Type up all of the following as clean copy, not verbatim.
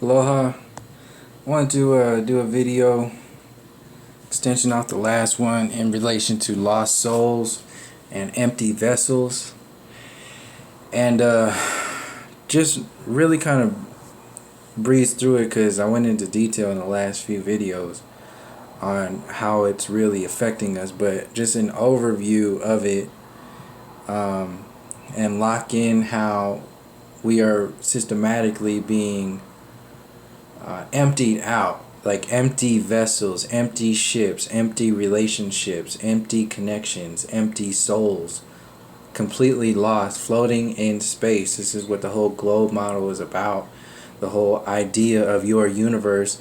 Aloha. I wanted to do a video extension off the last one in relation to lost souls and empty vessels, and just really kind of breeze through it because I went into detail in the last few videos on how it's really affecting us, but just an overview of it, and lock in how we are systematically being emptied out, like empty vessels, empty ships, empty relationships, empty connections, empty souls, completely lost, floating in space. This is what the whole globe model is about. The whole idea of your universe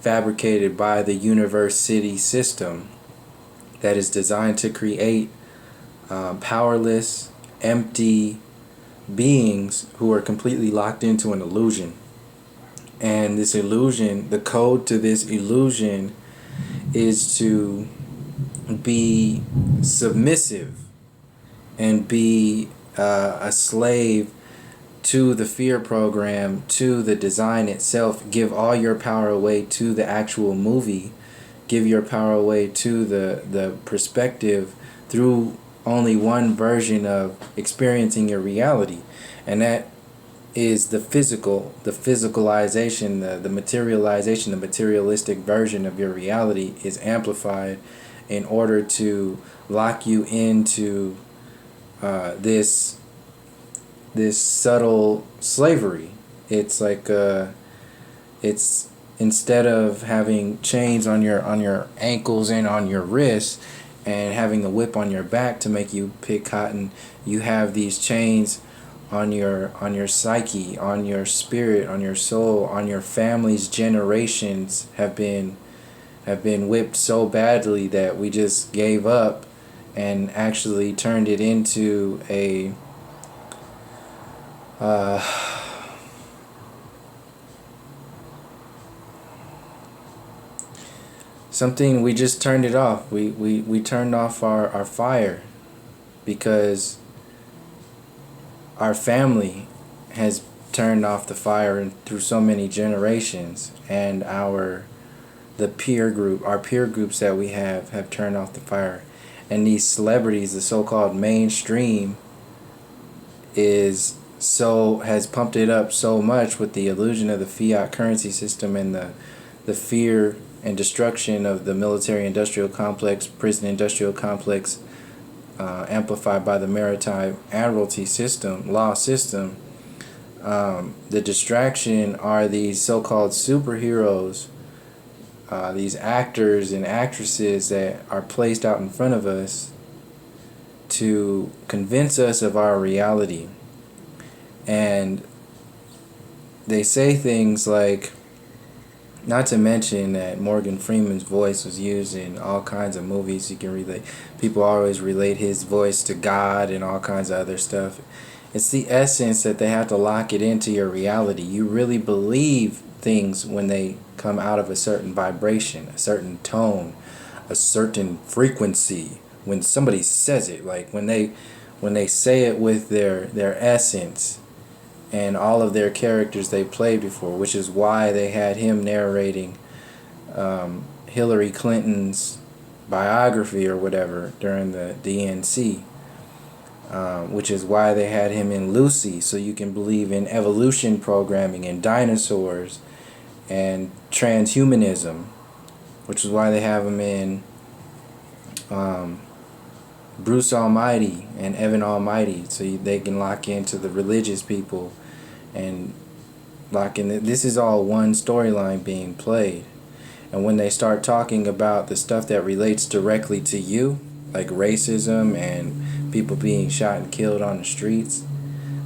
fabricated by the universe city system that is designed to create powerless, empty beings who are completely locked into an illusion. And this illusion, the code to this illusion is to be submissive and be a slave to the fear program, to the design itself. Give all your power away to the actual movie. Give your power away to the perspective through only one version of experiencing your reality. And that is the physicalization, the materialization, the materialistic version of your reality is amplified in order to lock you into this subtle slavery. It's like it's instead of having chains on your ankles and on your wrists and having a whip on your back to make you pick cotton, you have these chains on your psyche, on your spirit, on your soul, on your family's generations have been whipped so badly that we just gave up and actually turned it into a something. We just turned it off. We turned off our fire because our family has turned off the fire through so many generations, and our peer groups that we have turned off the fire. And these celebrities, the so-called mainstream, has pumped it up so much with the illusion of the fiat currency system and the fear and destruction of the military industrial complex, prison industrial complex, amplified by the maritime admiralty system, law system. The distraction are these so-called superheroes, these actors and actresses that are placed out in front of us to convince us of our reality. And they say things like, not to mention that Morgan Freeman's voice was used in all kinds of movies. You can relate. People always relate his voice to God and all kinds of other stuff. It's the essence that they have to lock it into your reality. You really believe things when they come out of a certain vibration, a certain tone, a certain frequency. When somebody says it, like when they say it with their essence and all of their characters they played before, which is why they had him narrating Hillary Clinton's biography or whatever during the DNC, which is why they had him in Lucy, so you can believe in evolution programming and dinosaurs and transhumanism, which is why they have him in Bruce Almighty and Evan Almighty, so they can lock into the religious people and lock in. This is all one storyline being played. And when they start talking about the stuff that relates directly to you, like racism and people being shot and killed on the streets,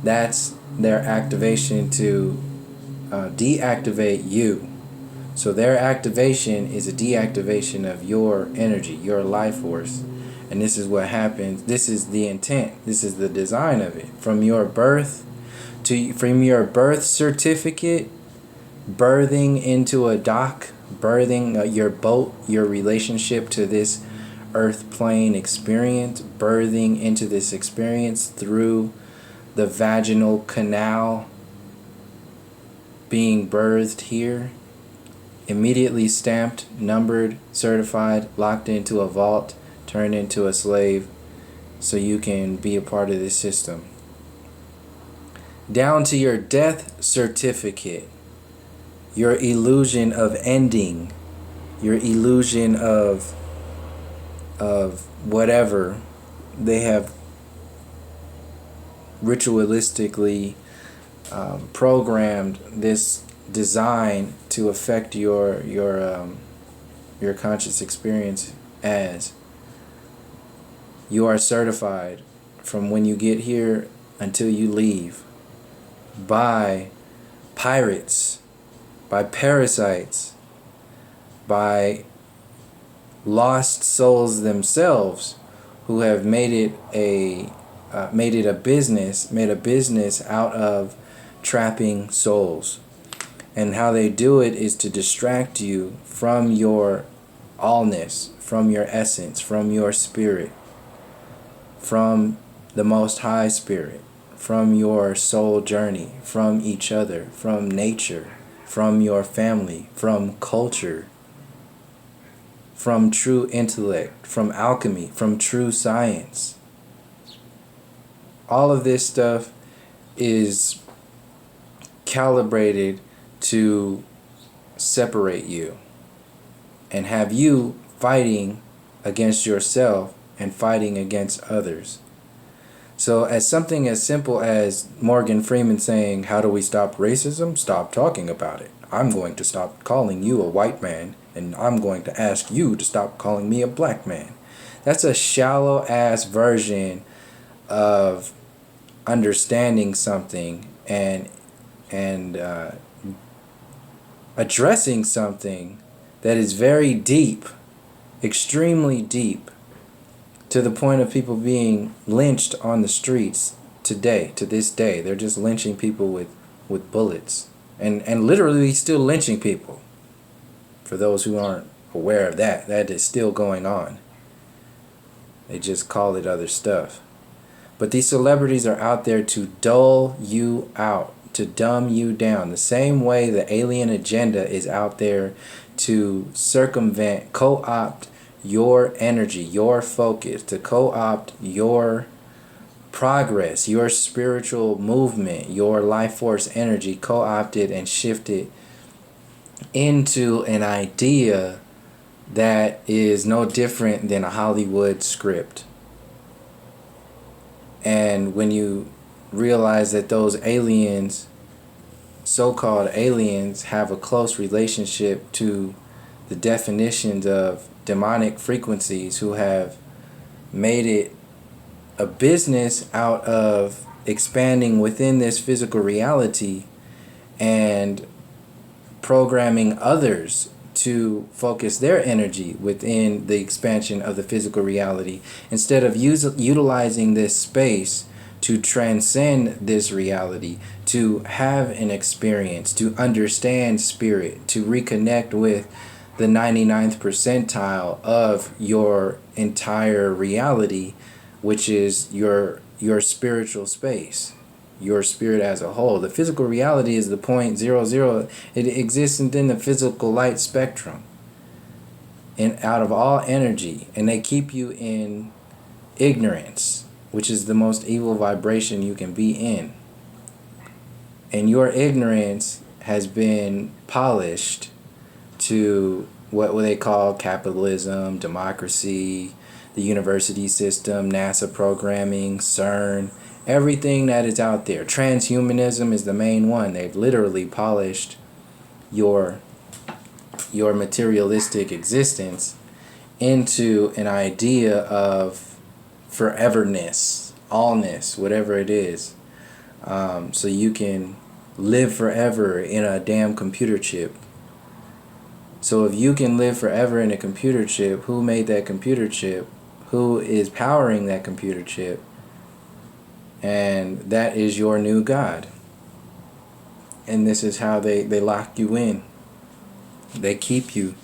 that's their activation to deactivate you. So their activation is a deactivation of your energy, your life force. And this is what happens. This is the intent. This is the design of it. From your birth from your birth certificate, birthing into a dock, birthing your boat, your relationship to this earth plane experience, birthing into this experience through the vaginal canal being birthed here, immediately stamped, numbered, certified, locked into a vault, turned into a slave, so you can be a part of this system. Down to your death certificate, your illusion of ending, your illusion of whatever they have ritualistically programmed this design to affect your conscious experience as. You are certified from when you get here until you leave by pirates, by parasites, by lost souls themselves who have made it a business out of trapping souls. And how they do it is to distract you from your allness, from your essence, from your spirit, from the Most High Spirit, from your soul journey, from each other, from nature, from your family, from culture, from true intellect, from alchemy, from true science. All of this stuff is calibrated to separate you and have you fighting against yourself and fighting against others. So as something as simple as Morgan Freeman saying, how do we stop racism? Stop talking about it. I'm going to stop calling you a white man, and I'm going to ask you to stop calling me a black man. That's a shallow ass version of understanding something and addressing something that is very deep, extremely deep, to the point of people being lynched on the streets today, to this day. They're just lynching people with bullets. And literally still lynching people. For those who aren't aware of that, that is still going on. They just call it other stuff. But these celebrities are out there to dull you out, to dumb you down. The same way the alien agenda is out there to circumvent, co-opt your energy, your focus, to co-opt your progress, your spiritual movement, your life force energy, co-opted and shifted into an idea that is no different than a Hollywood script. And when you realize that those aliens, so-called aliens, have a close relationship to the definitions of demonic frequencies, who have made it a business out of expanding within this physical reality and programming others to focus their energy within the expansion of the physical reality, instead of utilizing this space to transcend this reality, to have an experience, to understand spirit, to reconnect with the 99th percentile of your entire reality, which is your spiritual space, your spirit as a whole. The physical reality is the 0.00. It exists within the physical light spectrum and out of all energy, and they keep you in ignorance, which is the most evil vibration you can be in. And your ignorance has been polished to what they call capitalism, democracy, the university system, NASA programming, CERN, everything that is out there. Transhumanism is the main one. They've literally polished your materialistic existence into an idea of foreverness, allness, whatever it is. So you can live forever in a damn computer chip. So if you can live forever in a computer chip, who made that computer chip? Who is powering that computer chip? And that is your new God. And this is how they lock you in. They keep you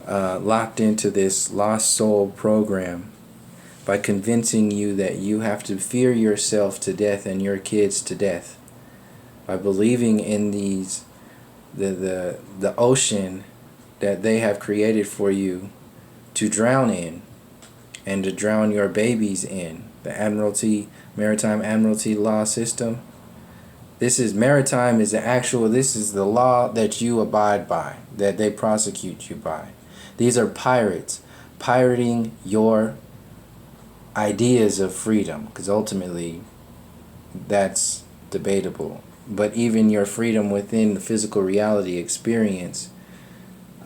locked into this lost soul program by convincing you that you have to fear yourself to death and your kids to death. By believing in these the ocean that they have created for you to drown in and to drown your babies in. The Maritime Admiralty law system. This is maritime is this is the law that you abide by, that they prosecute you by. These are pirates pirating your ideas of freedom, because ultimately that's debatable. But even your freedom within the physical reality experience,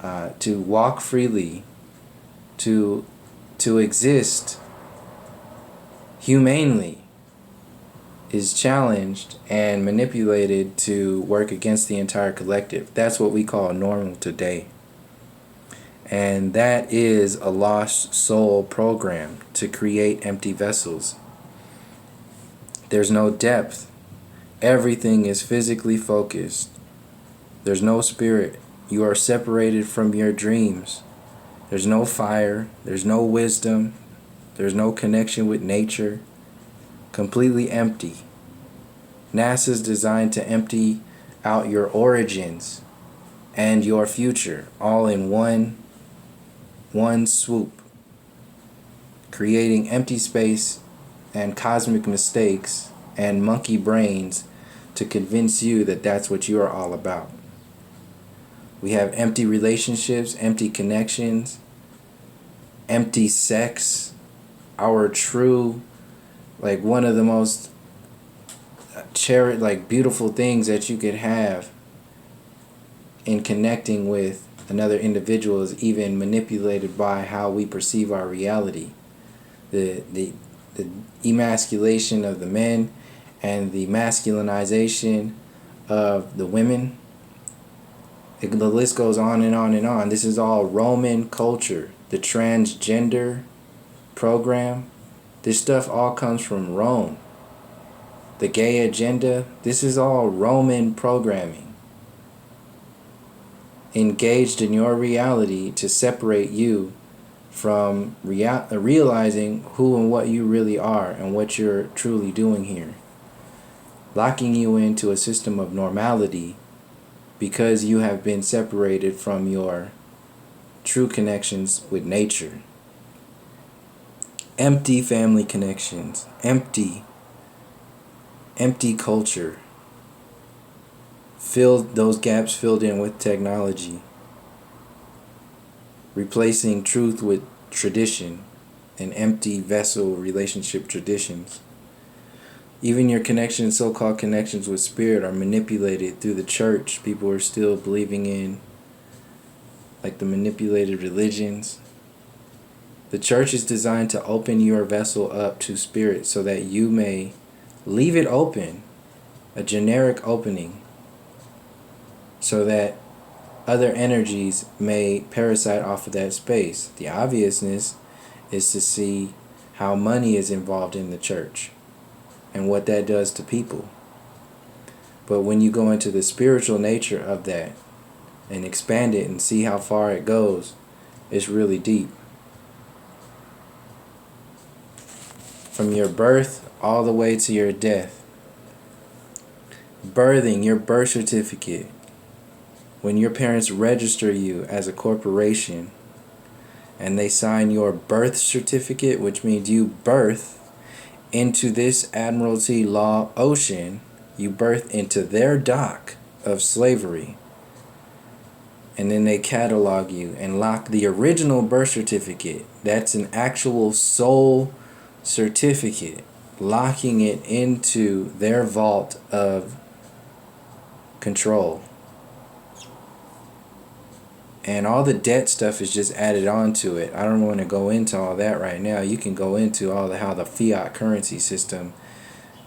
to walk freely, to exist humanely, is challenged and manipulated to work against the entire collective. That's what we call normal today. And that is a lost soul program to create empty vessels. There's no depth. Everything is physically focused. There's no spirit. You are separated from your dreams. There's no fire. There's no wisdom. There's no connection with nature. Completely empty. NASA's designed to empty out your origins and your future all in one swoop, creating empty space and cosmic mistakes and monkey brains to convince you that that's what you are all about. We have empty relationships, empty connections, empty sex. Our true, like, one of the most beautiful things that you could have in connecting with another individual is even manipulated by how we perceive our reality. The emasculation of the men and the masculinization of the women. The list goes on and on and on. This is all Roman culture. The transgender program. This stuff all comes from Rome. The gay agenda. This is all Roman programming. Engaged in your reality to separate you from realizing who and what you really are and what you're truly doing here. Locking you into a system of normality because you have been separated from your true connections with nature. Empty family connections. Empty culture. Those gaps filled in with technology. Replacing truth with tradition and empty vessel relationship traditions. Even your connections, so-called connections with spirit, are manipulated through the church. People are still believing in like the manipulated religions. The church is designed to open your vessel up to spirit so that you may leave it open, a generic opening, so that other energies may parasite off of that space. The obviousness is to see how money is involved in the church and what that does to people. But when you go into the spiritual nature of that and expand it and see how far it goes, it's really deep. From your birth all the way to your death. Birthing, your birth certificate. When your parents register you as a corporation and they sign your birth certificate, which means you birth into this Admiralty law ocean, you birth into their dock of slavery. And then they catalog you and lock the original birth certificate. That's an actual soul certificate, locking it into their vault of control. And all the debt stuff is just added on to it. I don't want to go into all that right now. You can go into how the fiat currency system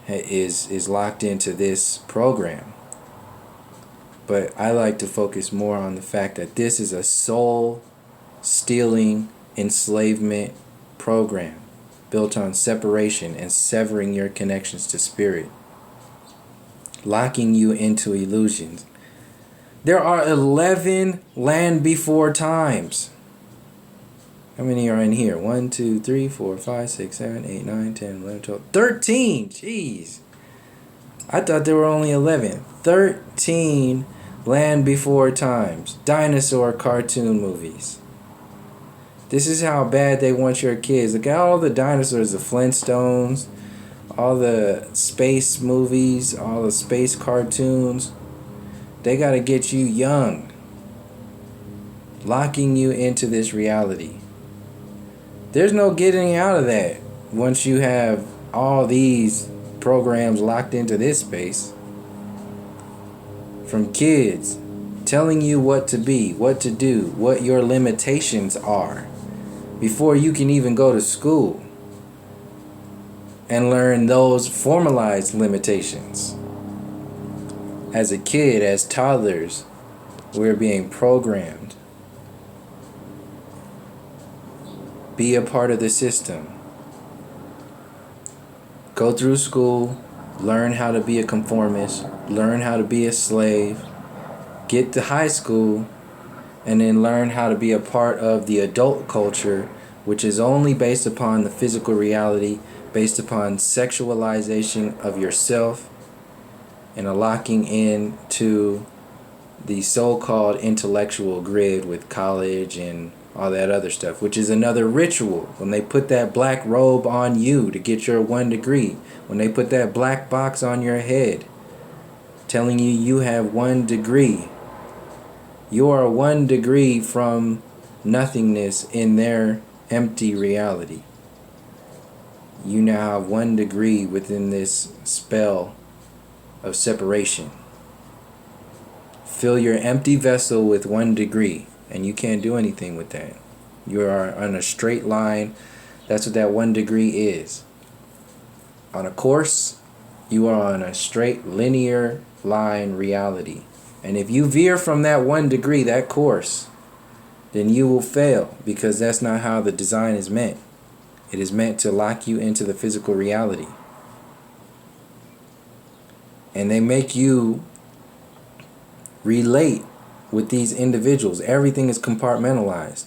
is locked into this program. But I like to focus more on the fact that this is a soul-stealing enslavement program built on separation and severing your connections to spirit, locking you into illusions. There are 11 land before times. How many are in here? 1, 2, 3, 4, 5, 6, 7, 8, 9, 10, 11, 12, 13. Jeez. I thought there were only 11. 13 Land Before Times, dinosaur cartoon movies. This is how bad they want your kids. Look at all the dinosaurs, the Flintstones, all the space movies, all the space cartoons. They got to get you young, locking you into this reality. There's no getting out of that once you have all these programs locked into this space. From kids telling you what to be, what to do, what your limitations are, before you can even go to school and learn those formalized limitations. As a kid, as toddlers, we're being programmed. Be a part of the system. Go through school, learn how to be a conformist, learn how to be a slave, get to high school, and then learn how to be a part of the adult culture, which is only based upon the physical reality, based upon sexualization of yourself, and a locking in to the so-called intellectual grid with college and all that other stuff, which is another ritual. When they put that black robe on you to get your 1 degree, when they put that black box on your head telling you you have 1 degree, you are 1 degree from nothingness in their empty reality. You now have 1 degree within this spell of separation. Fill your empty vessel with 1 degree, and you can't do anything with that. You are on a straight line. That's what that 1 degree is. On a course, you are on a straight linear line reality. And if you veer from that 1 degree, that course, then you will fail, because that's not how the design is meant. It is meant to lock you into the physical reality. And they make you relate with these individuals. Everything is compartmentalized.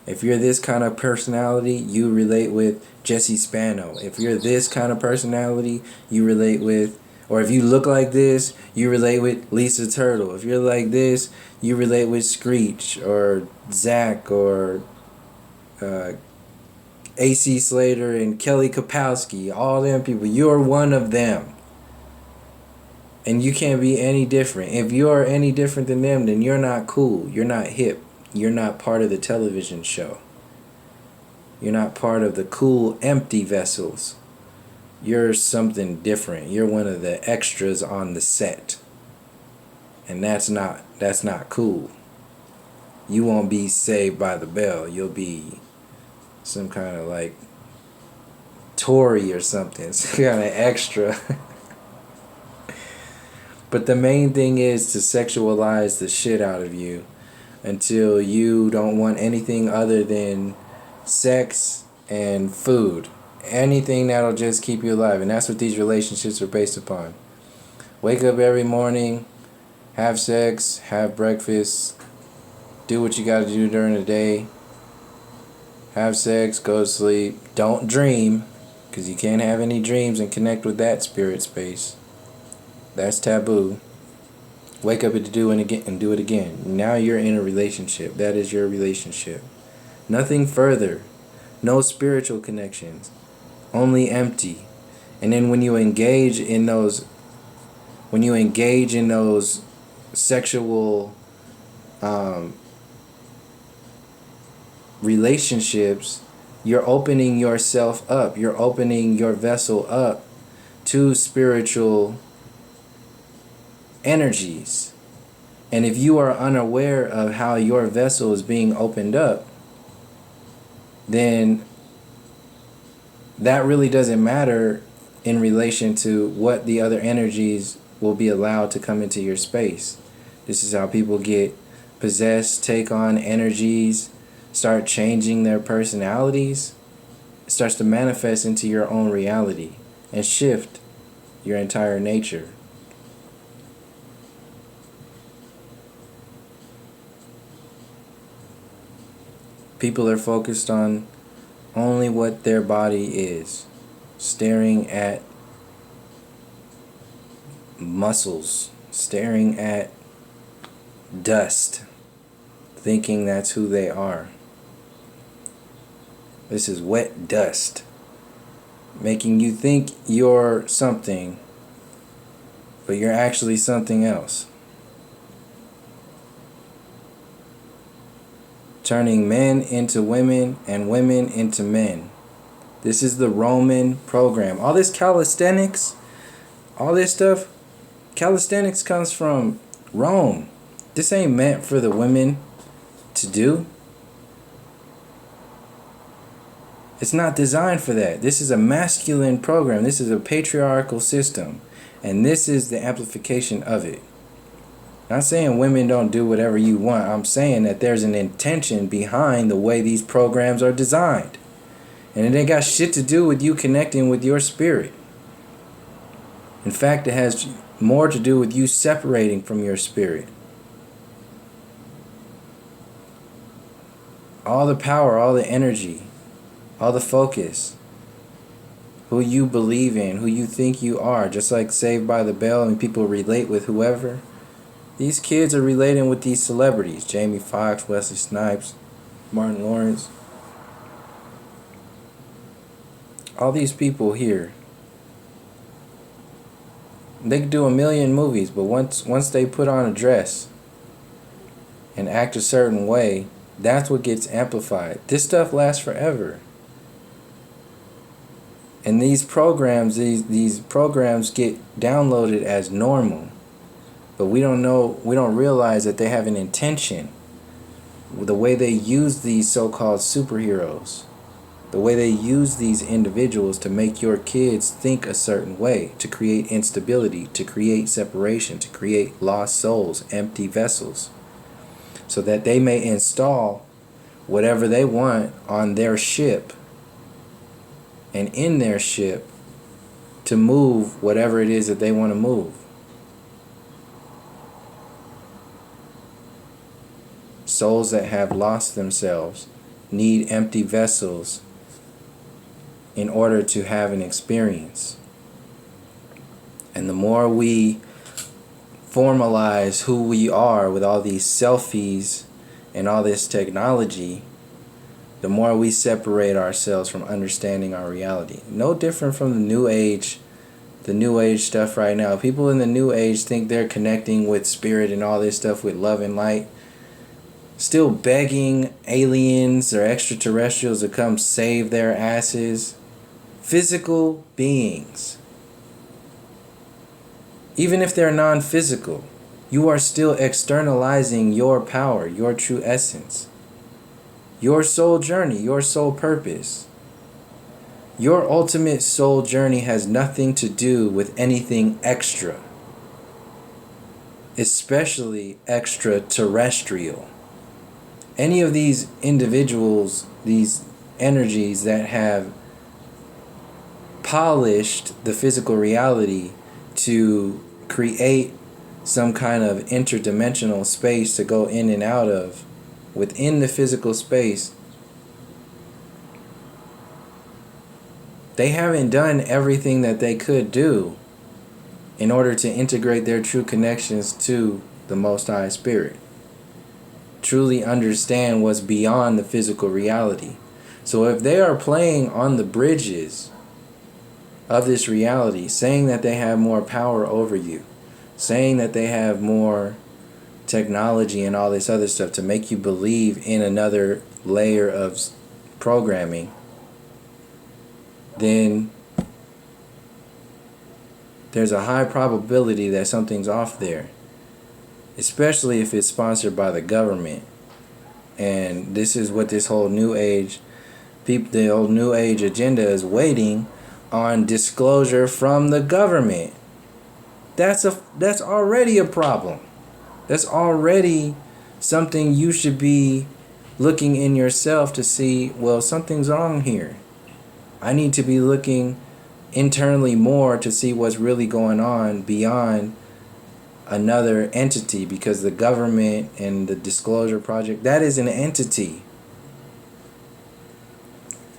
If you're this kind of personality, you relate with Jesse Spano. If you're this kind of personality, you relate with, or if you look like this, you relate with Lisa Turtle. If you're like this, you relate with Screech or Zach or AC Slater and Kelly Kapowski. All them people. You're one of them. And you can't be any different. If you're any different than them, then you're not cool. You're not hip. You're not part of the television show. You're not part of the cool empty vessels. You're something different. You're one of the extras on the set. And that's not cool. You won't be Saved by the Bell. You'll be some kind of like Tory or something. Some kind of extra. But the main thing is to sexualize the shit out of you until you don't want anything other than sex and food. Anything that'll just keep you alive. And that's what these relationships are based upon. Wake up every morning, have sex, have breakfast, do what you gotta do during the day, have sex, go to sleep. Don't dream, because you can't have any dreams and connect with that spirit space. That's taboo. Wake up and do it again. Now you're in a relationship. That is your relationship. Nothing further. No spiritual connections. Only empty. And then when you engage in those sexual relationships, you're opening yourself up. You're opening your vessel up to spiritual energies. And if you are unaware of how your vessel is being opened up, then that really doesn't matter in relation to what the other energies will be allowed to come into your space. This is how people get possessed, take on energies, start changing their personalities. It starts to manifest into your own reality and shift your entire nature. People are focused on only what their body is, staring at muscles, staring at dust, thinking that's who they are. This is wet dust, making you think you're something, but you're actually something else. Turning men into women and women into men. This is the Roman program. All this calisthenics, all this stuff, calisthenics comes from Rome. This ain't meant for the women to do. It's not designed for that. This is a masculine program. This is a patriarchal system. And this is the amplification of it. Not saying women don't do whatever you want. I'm saying that there's an intention behind the way these programs are designed. And it ain't got shit to do with you connecting with your spirit. In fact, it has more to do with you separating from your spirit. All the power, all the energy, all the focus, who you believe in, who you think you are, just like Saved by the Bell and people relate with whoever. These kids are relating with these celebrities. Jamie Foxx, Wesley Snipes, Martin Lawrence. All these people here. They could do a million movies, but once they put on a dress and act a certain way, that's what gets amplified. This stuff lasts forever. And these programs get downloaded as normal. But we don't realize that they have an intention. The way they use these so-called superheroes, the way they use these individuals to make your kids think a certain way, to create instability, to create separation, to create lost souls, empty vessels, so that they may install whatever they want on their ship and in their ship to move whatever it is that they want to move. Souls that have lost themselves need empty vessels in order to have an experience. And the more we formalize who we are with all these selfies and all this technology, the more we separate ourselves from understanding our reality. No different from the New Age stuff right now. People in the New Age think they're connecting with spirit and all this stuff with love and light. Still begging aliens or extraterrestrials to come save their asses. Physical beings. Even if they're non-physical, you are still externalizing your power, your true essence. Your soul journey, your soul purpose. Your ultimate soul journey has nothing to do with anything extra. Especially extraterrestrial. Any of these individuals, these energies that have polished the physical reality to create some kind of interdimensional space to go in and out of within the physical space, they haven't done everything that they could do in order to integrate their true connections to the Most High Spirit. Truly understand what's beyond the physical reality. So if they are playing on the bridges of this reality, saying that they have more power over you, saying that they have more technology and all this other stuff to make you believe in another layer of programming, then there's a high probability that something's off there. Especially if it's sponsored by the government. And this is what this whole New Age, the old New Age agenda is waiting on disclosure from the government. That's already a problem. That's already something you should be looking in yourself to see, well, something's wrong here. I need to be looking internally more to see what's really going on beyond another entity, because the government and the Disclosure Project, that is an entity.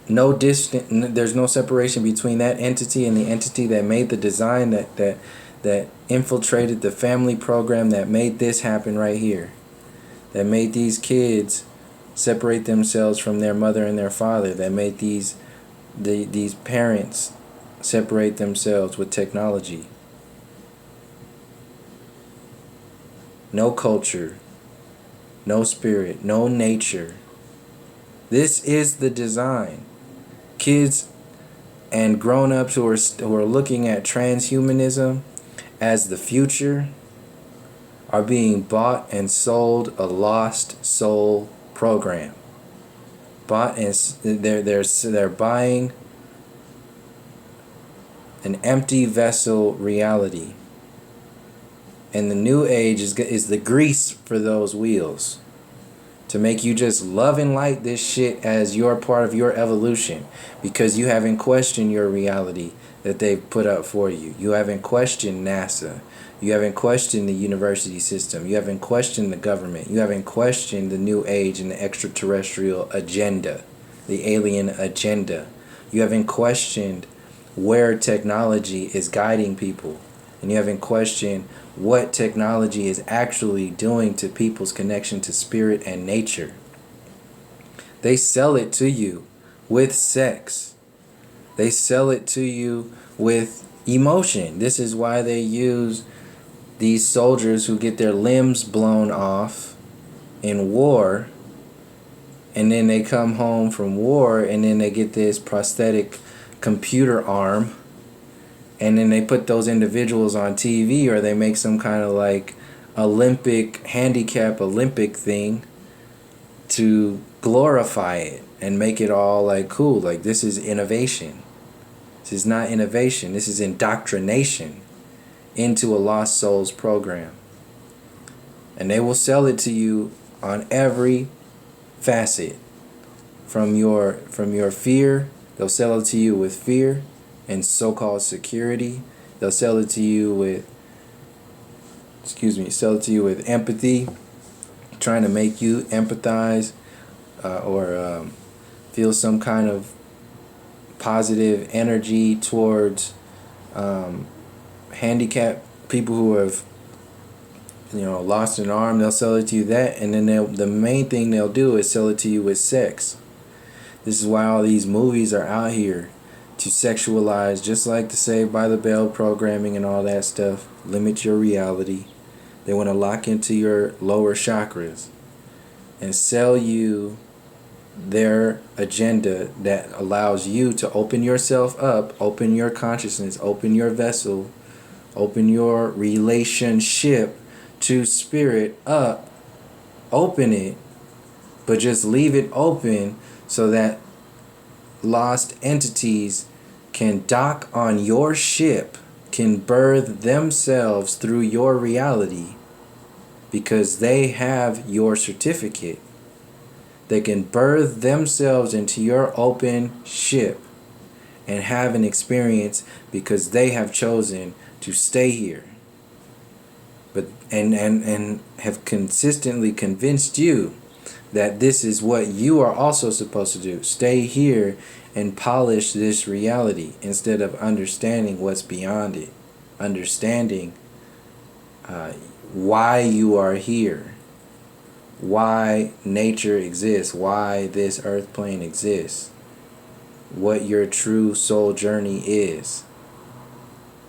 There's no separation between that entity and the entity that made the design that infiltrated the family program that made this happen right here. that made these kids separate themselves from their mother and their father, that made these parents separate themselves with technology. No culture, no spirit, no nature. This is the design. Kids and grown-ups who are looking at transhumanism as the future are being bought and sold a lost soul program. Bought and they're buying an empty vessel reality. And the new age is the grease for those wheels, to make you just love and light this shit as your part of your evolution, because you haven't questioned your reality that they've put up for you. You haven't questioned NASA. You haven't questioned the university system. You haven't questioned the government. You haven't questioned the new age and the extraterrestrial agenda, the alien agenda. You haven't questioned where technology is guiding people. And you haven't questioned what technology is actually doing to people's connection to spirit and nature. They sell it to you with sex. They sell it to you with emotion. This is why they use these soldiers who get their limbs blown off in war, and then they come home from war and then they get this prosthetic computer arm, and then they put those individuals on TV, or they make some kind of like handicap Olympic thing to glorify it and make it all like cool. Like, this is innovation. This is not innovation. This is indoctrination into a lost souls program. And they will sell it to you on every facet. From your fear, they'll sell it to you with fear and so-called security. They'll sell it to you with empathy, trying to make you empathize or feel some kind of positive energy towards handicapped people who have lost an arm. They'll sell it to you that, and then the main thing they'll do is sell it to you with sex. This is why all these movies are out here, to sexualize, just like the Saved by the Bell programming and all that stuff. Limit your reality. They want to lock into your lower chakras and sell you their agenda that allows you to open yourself up, open your consciousness, open your vessel, open your relationship to spirit up, open it, but just leave it open so that lost entities can dock on your ship, can birth themselves through your reality, because they have your certificate. They can birth themselves into your open ship and have an experience because they have chosen to stay here. But and have consistently convinced you that this is what you are also supposed to do. Stay here and polish this reality instead of understanding what's beyond it. Understanding why you are here. Why nature exists. Why this earth plane exists. What your true soul journey is.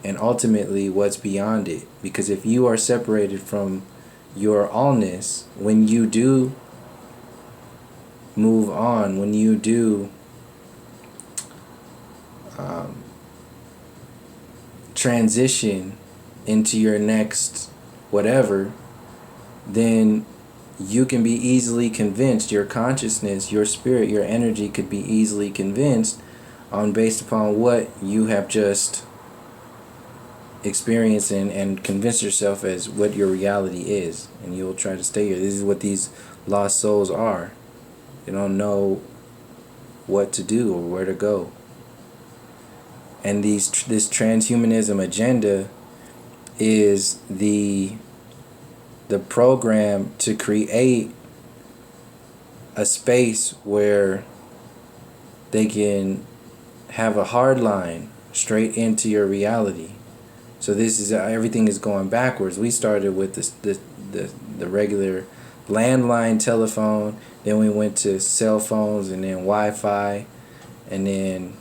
And ultimately what's beyond it. Because if you are separated from your allness, when you do move on, when you do transition into your next whatever, then you can be easily convinced, your consciousness, your spirit, your energy could be easily convinced based upon what you have just experienced and convince yourself as what your reality is, and you'll try to stay here. This is what these lost souls are. They don't know what to do or where to go. And this transhumanism agenda is the program to create a space where they can have a hard line straight into your reality. So this is everything is going backwards. We started with the regular landline telephone, then we went to cell phones, and then Wi-Fi, and then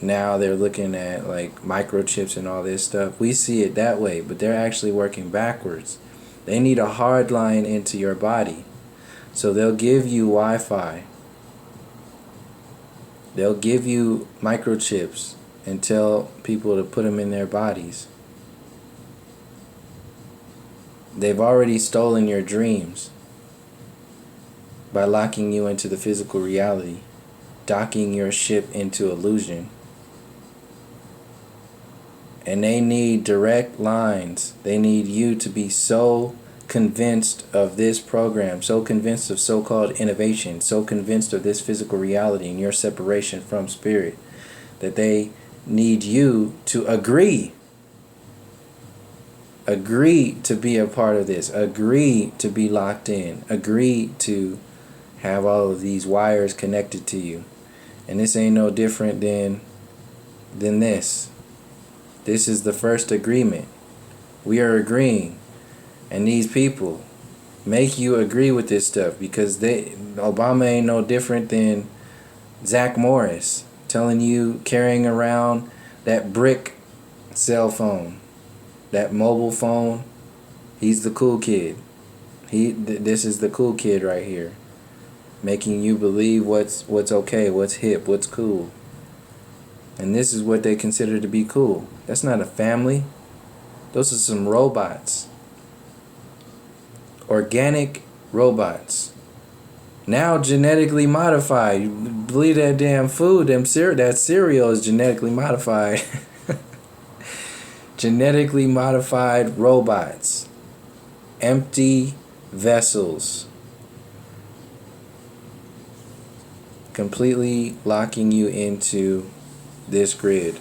now they're looking at like microchips and all this stuff. We see it that way, but they're actually working backwards. They need a hard line into your body. So they'll give you Wi-Fi. They'll give you microchips and tell people to put them in their bodies. They've already stolen your dreams by locking you into the physical reality, docking your ship into illusion. And they need direct lines. They need you to be so convinced of this program, so convinced of so-called innovation, so convinced of this physical reality and your separation from spirit, that they need you to agree. Agree to be a part of this. Agree to be locked in. Agree to have all of these wires connected to you. And this ain't no different than this. This is the first agreement. We are agreeing. And these people make you agree with this stuff because Obama ain't no different than Zach Morris telling you, carrying around that brick cell phone, that mobile phone. He's the cool kid. This is the cool kid right here, making you believe what's okay, what's hip, what's cool. And this is what they consider to be cool. That's not a family. Those are some robots. Organic robots. Now genetically modified. You believe that damn food, that cereal is genetically modified. Genetically modified robots. Empty vessels. Completely locking you into this grid.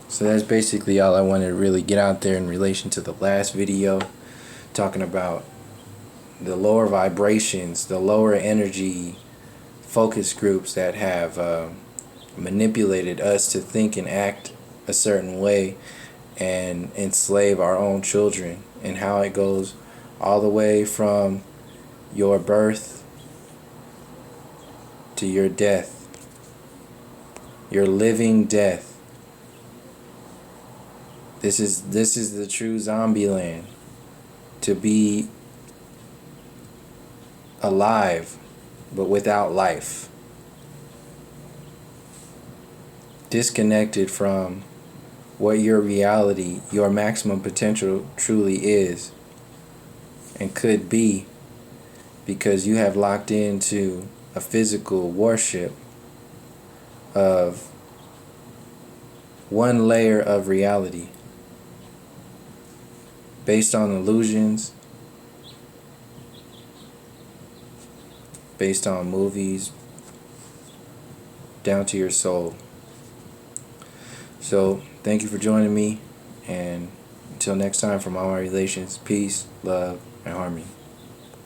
So that's basically all I wanted to really get out there in relation to the last video, talking about the lower vibrations, the lower energy focus groups that have manipulated us to think and act a certain way and enslave our own children, and how it goes all the way from your birth to your death. Your living death. This is the true zombie land. To be alive, but without life. Disconnected from what your reality, your maximum potential truly is and could be, because you have locked into a physical worship of one layer of reality based on illusions, based on movies, down to your soul. So thank you for joining me, and until next time, from all my relations, peace, love, and harmony.